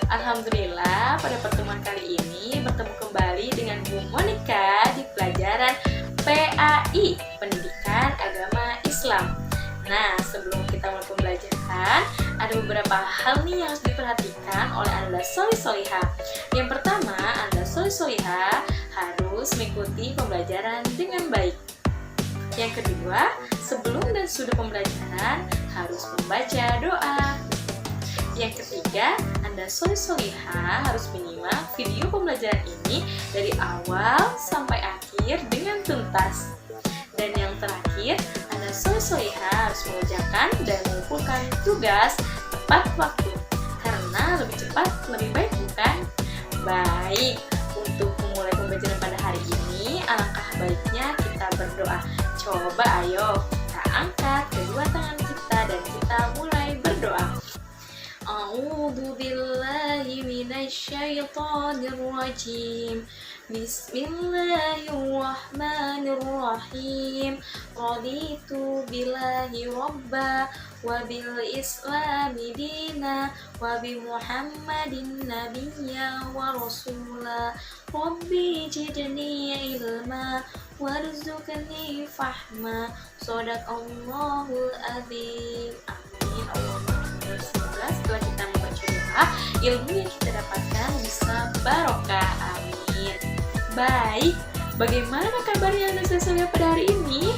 Alhamdulillah pada pertemuan kali ini bertemu kembali dengan Bu Monica di pelajaran PAI, Pendidikan Agama Islam. Nah, sebelum kita mulai pembelajaran, ada beberapa hal nih yang harus diperhatikan oleh Anda soli-solihah. Yang pertama, Anda soli-solihah harus mengikuti pembelajaran dengan baik. Yang kedua, sebelum dan sudah pembelajaran harus membaca doa. Yang ketiga, Anda soli-solihah harus menyimak video pembelajaran ini dari awal sampai akhir dengan tuntas. Dan yang terakhir, Anda soli-solihah harus mengerjakan dan mengumpulkan tugas tepat waktu. Karena lebih cepat, lebih baik, bukan? Baik, untuk memulai pembelajaran pada hari ini, alangkah baiknya kita berdoa. Coba ayo, kita angkat kedua tangan kita dan kita mulai berdoa. A'udzu billahi minasyaitonir rajim. Bismillahirrahmanirrahim. Raditu billahi robba wa bil islami dina wa bi Muhammadin nabiyya wa rasula. Rabbi jidni ilma warzuqni fahma. Shadaqallahul azim. Amin. Allahumma semoga setelah kita membaca doa, ilmu yang kita dapatkan bisa barokah. Amin. Baik, bagaimana kabarnya Anda soli-solihah pada hari ini?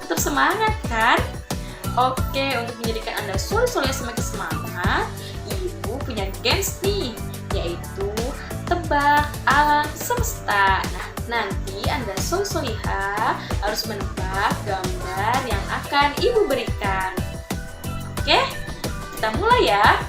Tetap semangat kan? Oke, untuk menjadikan Anda soli-solihah semakin semangat, Ibu punya games nih, yaitu tebak alam semesta. Nah, nanti Anda soli-solihah harus menebak gambar yang akan Ibu berikan. Oke, kita mulai ya.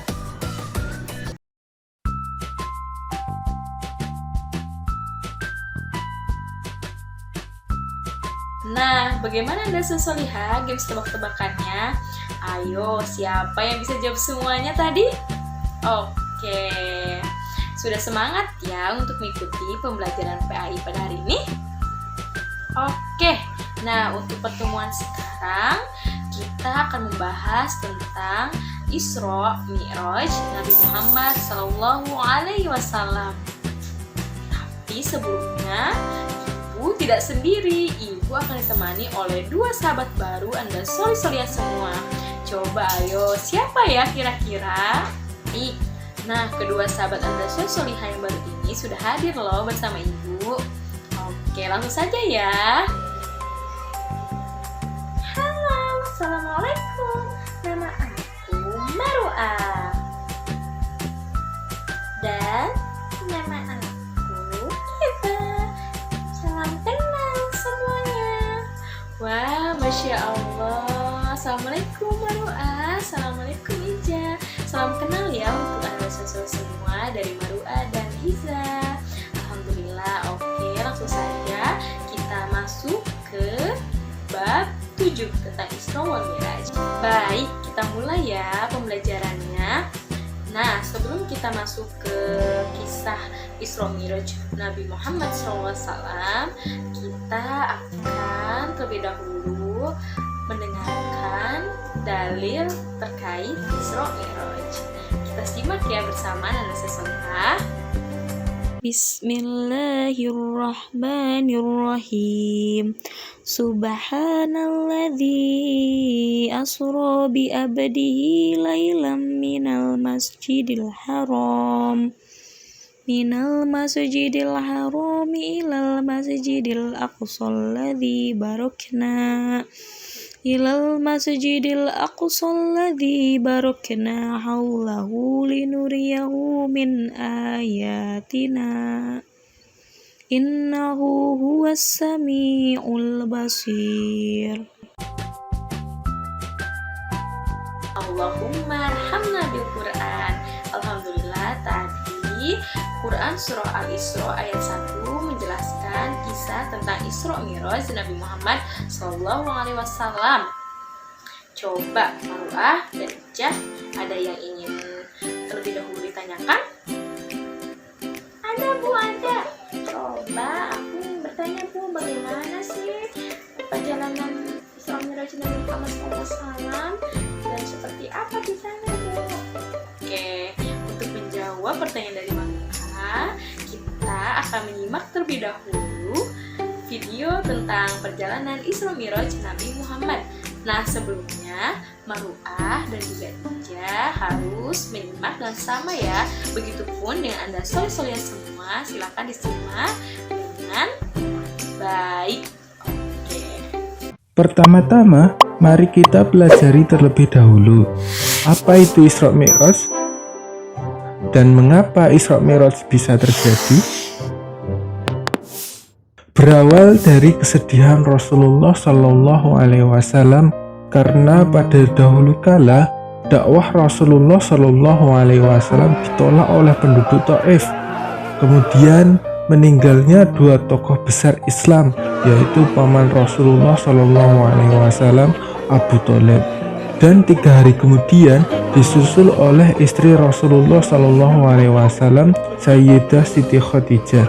Nah, bagaimana Anda soli-solihah games tebak-tebakannya? Ayo, siapa yang bisa jawab semuanya tadi? Oke, sudah semangat ya untuk mengikuti pembelajaran PAI pada hari ini? Oke, nah untuk pertemuan sekarang kita akan membahas tentang Isra Mi'raj Nabi Muhammad SAW. Tapi sebelumnya, Ibu tidak sendiri. Ibu akan ditemani oleh dua sahabat baru Anda soli-solihah semua. Coba ayo, siapa ya kira-kira? Nah, kedua sahabat Anda soli-solihah yang baru ini sudah hadir loh bersama Ibu. Oke, langsung saja ya. Halo, Assalamualaikum. Nama aku Maruah. Dan nama aku Eva. Salam kenal semuanya. Wah, Masya Allah. Assalamualaikum Maruah. Assalamualaikum Ija. Salam kenal ya untuk Anda semua dari Maruah dan Iza. Alhamdulillah. Oke, langsung saja kita masuk ke bab 7 tentang Isra wal Mi'raj. Baik, kita mulai ya pembelajarannya. Nah, sebelum kita masuk ke kisah Isra Mi'raj Nabi Muhammad SAW, kita akan terlebih dahulu mendengarkan dalil terkait Isra Mi'raj. Kita simak ya bersama Anda soli-solihah. Bismillahirrahmanirrahim. Subhanalladzi asra bi abdihi lailam minal masjidil haram ilal masjidil aqsal ladzi barakna haulahu linuriyahu min ayatina innahu huwas samiul basir. Allahumma arhamna bil Quran. Alhamdulillah, tadi Quran surah Al-Isra ayat 1 menjelaskan kisah tentang Isra Mi'raj Nabi Muhammad SAW. Coba Maruah dan Ijah, ada yang ingin terlebih dahulu ditanyakan? Ada Bu, ada. Coba aku ingin bertanya Bu, bagaimana sih perjalanan Isra Mi'raj Nabi Muhammad SAW dan seperti apa di sana Bu? Oke, untuk menjawab pertanyaan dari Monica, kita akan menyimak terlebih dahulu video tentang perjalanan Isra Mi'raj Nabi Muhammad. Nah, sebelumnya Maruah dan juga Ija harus menyimak dan sama ya. Begitupun dengan Anda soleh-soleh semua, silakan disimak dengan baik. Oke. Pertama-tama, mari kita pelajari terlebih dahulu apa itu Isra Mi'raj dan mengapa Isra Mi'raj bisa terjadi. Berawal dari kesedihan Rasulullah Shallallahu Alaihi Wasallam karena pada dahulu kala dakwah Rasulullah Shallallahu Alaihi Wasallam ditolak oleh penduduk Taif. Kemudian meninggalnya dua tokoh besar Islam, yaitu paman Rasulullah Shallallahu Alaihi Wasallam Abu Thalib, dan 3 hari kemudian disusul oleh istri Rasulullah Shallallahu Alaihi Wasallam Sayyidah Siti Khadijah.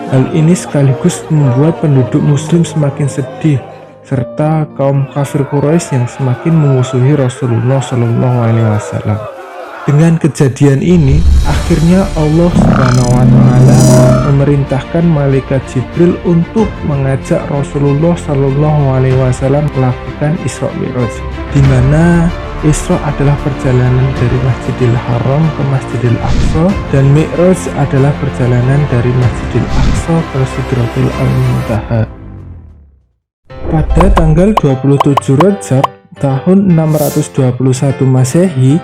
Hal ini sekaligus membuat penduduk muslim semakin sedih, serta kaum kafir Quraisy yang semakin memusuhi Rasulullah Shallallahu Alaihi Wasallam. Dengan kejadian ini, akhirnya Allah Subhanahu wa Ta'ala memerintahkan malaikat Jibril untuk mengajak Rasulullah Shallallahu Alaihi Wasallam melakukan Isra Mi'raj, di mana Isra adalah perjalanan dari Masjidil Haram ke Masjidil Aqsa, dan Mi'raj adalah perjalanan dari Masjidil Aqsa ke Sidratul Muntaha. Pada tanggal 27 Rajab tahun 621 Masehi,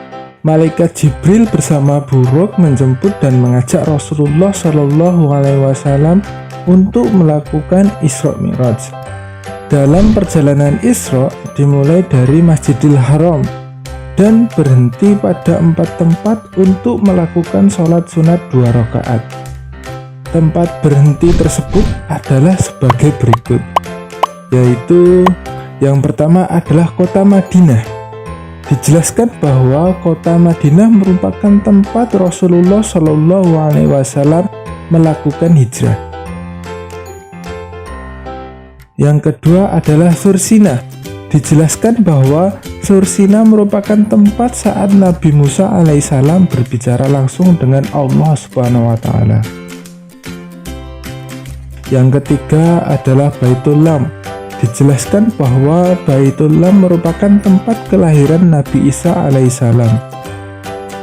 malaikat Jibril bersama buruk menjemput dan mengajak Rasulullah Shallallahu Alaihi Wasallam untuk melakukan Isra Mi'raj. Dalam perjalanan Isra dimulai dari Masjidil Haram dan berhenti pada 4 tempat untuk melakukan sholat sunat 2 rakaat. Tempat berhenti tersebut adalah sebagai berikut, yaitu yang pertama adalah kota Madinah. Dijelaskan bahwa kota Madinah merupakan tempat Rasulullah Shallallahu Alaihi Wasallam melakukan hijrah. Yang kedua adalah Sursina. Dijelaskan bahwa Sursina merupakan tempat saat Nabi Musa alaihissalam berbicara langsung dengan Allah Subhanahu wa Ta'ala. Yang ketiga adalah Baitul Lam. Dijelaskan bahwa Baitul Lam merupakan tempat kelahiran Nabi Isa alaihissalam.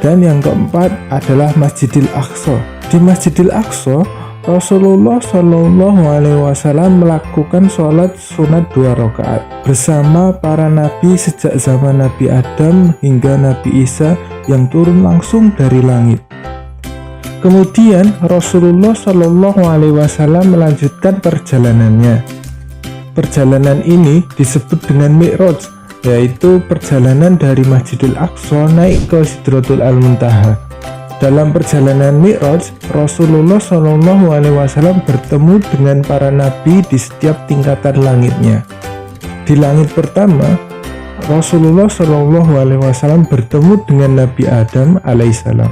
Dan yang keempat adalah Masjidil Aqsa. Di Masjidil Aqsa, Rasulullah Shallallahu Alaihi Wasallam melakukan sholat sunat 2 rakaat bersama para nabi sejak zaman Nabi Adam hingga Nabi Isa yang turun langsung dari langit. Kemudian Rasulullah Shallallahu Alaihi Wasallam melanjutkan perjalanannya. Perjalanan ini disebut dengan Mi'raj, yaitu perjalanan dari Masjidil Aqsa naik ke Sidratul Muntaha. Dalam perjalanan Mi'raj, Rasulullah Shallallahu Alaihi Wasallam bertemu dengan para nabi di setiap tingkatan langitnya. Di langit pertama, Rasulullah Shallallahu Alaihi Wasallam bertemu dengan Nabi Adam alaihissalam.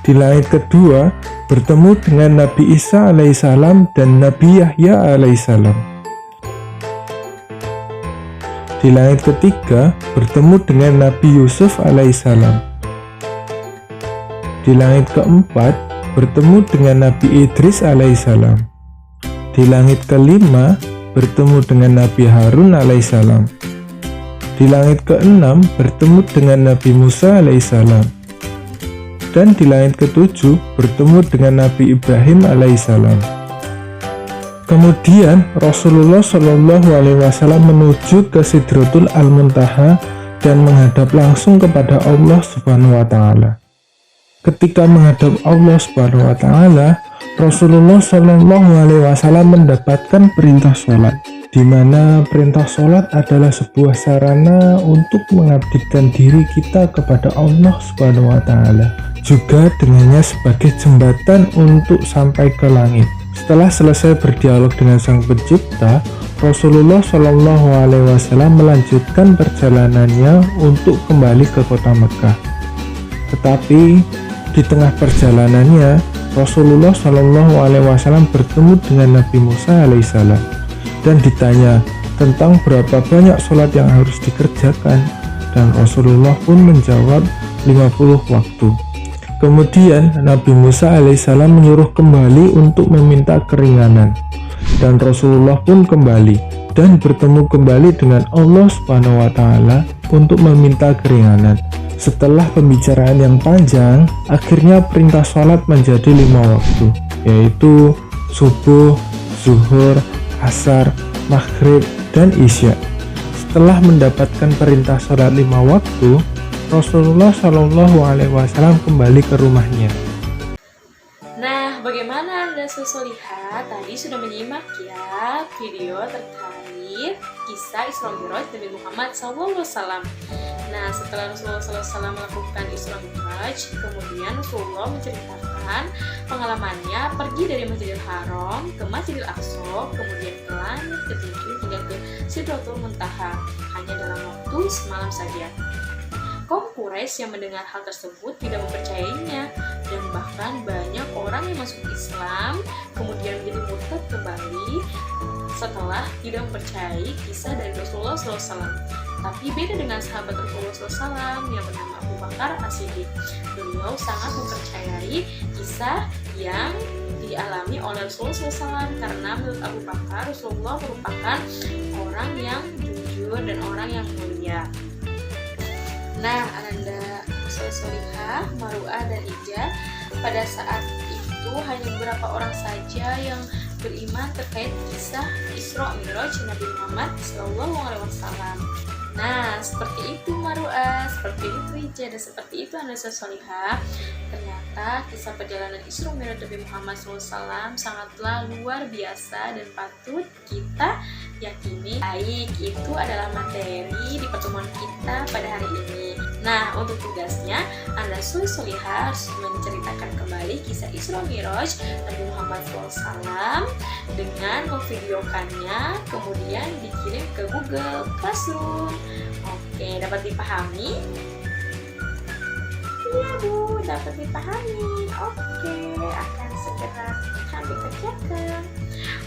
Di langit kedua, bertemu dengan Nabi Isa alaihissalam dan Nabi Yahya alaihissalam. Di langit ketiga, bertemu dengan Nabi Yusuf alaihissalam. Di langit keempat, bertemu dengan Nabi Idris alaihissalam. Di langit kelima, bertemu dengan Nabi Harun alaihissalam. Di langit keenam, bertemu dengan Nabi Musa alaihissalam. Dan di langit ketujuh, bertemu dengan Nabi Ibrahim alaihissalam. Kemudian Rasulullah Shallallahu Alaihi Wasallam menuju ke Sidratul Muntaha dan menghadap langsung kepada Allah Subhanahu wa Ta'ala. Ketika menghadap Allah Subhanahu wa Ta'ala, Rasulullah Shallallahu Alaihi Wasallam mendapatkan perintah sholat, di mana perintah sholat adalah sebuah sarana untuk mengabdikan diri kita kepada Allah Subhanahu wa Ta'ala, juga dengannya sebagai jembatan untuk sampai ke langit. Setelah selesai berdialog dengan Sang Pencipta, Rasulullah Shallallahu Alaihi Wasallam melanjutkan perjalanannya untuk kembali ke kota Mekah. Tetapi di tengah perjalanannya, Rasulullah Shallallahu Alaihi Wasallam bertemu dengan Nabi Musa alaihissalam dan ditanya tentang berapa banyak sholat yang harus dikerjakan, dan Rasulullah pun menjawab 50 waktu. Kemudian Nabi Musa alaihissalam menyuruh kembali untuk meminta keringanan, dan Rasulullah pun kembali dan bertemu kembali dengan Allah Subhanahu wa Ta'ala untuk meminta keringanan. Setelah pembicaraan yang panjang, akhirnya perintah sholat menjadi 5 waktu, yaitu subuh, zuhur, asar, maghrib, dan isya. Setelah mendapatkan perintah sholat 5 waktu, Rasulullah Shallallahu Alaihi Wasallam kembali ke rumahnya. Nah, bagaimana Anda lihat? Tadi sudah menyimak ya video terkait kisah Isra Mi'raj Nabi Muhammad SAW. Nah, setelah Rasulullah SAW melakukan Isra Mi'raj, kemudian Rasulullah menceritakan pengalamannya pergi dari Masjidil Haram ke Masjidil Aqsa, kemudian ke langit ketujuh hingga ke Sidratul Muntaha, hanya dalam waktu semalam saja. Kaum Quraisy yang mendengar hal tersebut tidak mempercayainya, dan bahkan banyak orang yang masuk Islam kemudian menjadi murtad kembali setelah tidak mempercayai kisah dari Rasulullah SAW. Tapi beda dengan sahabat Rasulullah SAW yang bernama Abu Bakar As-Siddiq. Beliau sangat mempercayai kisah yang dialami oleh Rasulullah SAW, karena menurut Abu Bakar, Rasulullah merupakan orang yang jujur dan orang yang mulia. Nah, Ananda Solihah, Maru'ah, dan Ija, pada saat itu hanya beberapa orang saja yang beriman terkait kisah Isra Mi'raj Nabi Muhammad SAW. Nah, seperti itu Maru'ah, seperti itu Ija, dan seperti itu Ananda Solihah. Ternyata kisah perjalanan Isra Mi'raj Nabi Muhammad SAW sangatlah luar biasa dan patut kita yakini. Baik, itu adalah materi di pertemuan kita pada hari ini. Nah, untuk tugasnya, Anda Solihah harus menceritakan kembali kisah Isra Mi'raj Nabi Muhammad SAW dengan memvideokannya, kemudian dikirim ke Google Classroom. Oke, dapat dipahami? Iya Bu, dapat dipahami. Oke, akan segera kami kerjakan.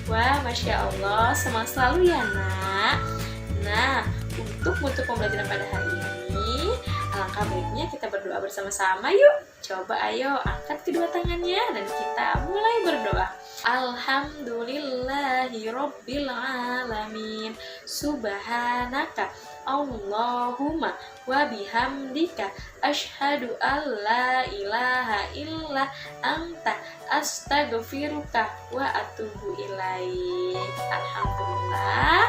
Wah, Masya Allah, semangat selalu ya nak. Nah, untuk pembelajaran pada hari ini, alangkah baiknya kita berdoa bersama-sama yuk. Coba ayo angkat kedua tangannya dan kita mulai berdoa. Alhamdulillahirabbil alamin. Subhanaka Allahumma wa bihamdika asyhadu an la ilaha illa anta astaghfiruka wa atubu ilaik. Alhamdulillah,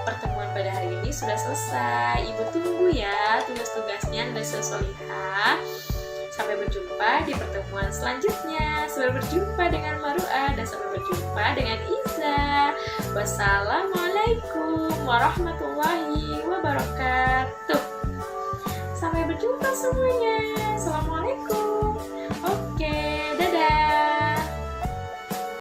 pertemuan pada hari ini sudah selesai. Ibu tunggu ya tugas-tugasnya Anda Solihah. Sampai berjumpa di pertemuan selanjutnya. Sampai berjumpa dengan Maru'ah dan sampai berjumpa dengan Iza. Wassalamualaikum warahmatullahi wabarakatuh. Sampai berjumpa semuanya. Assalamualaikum.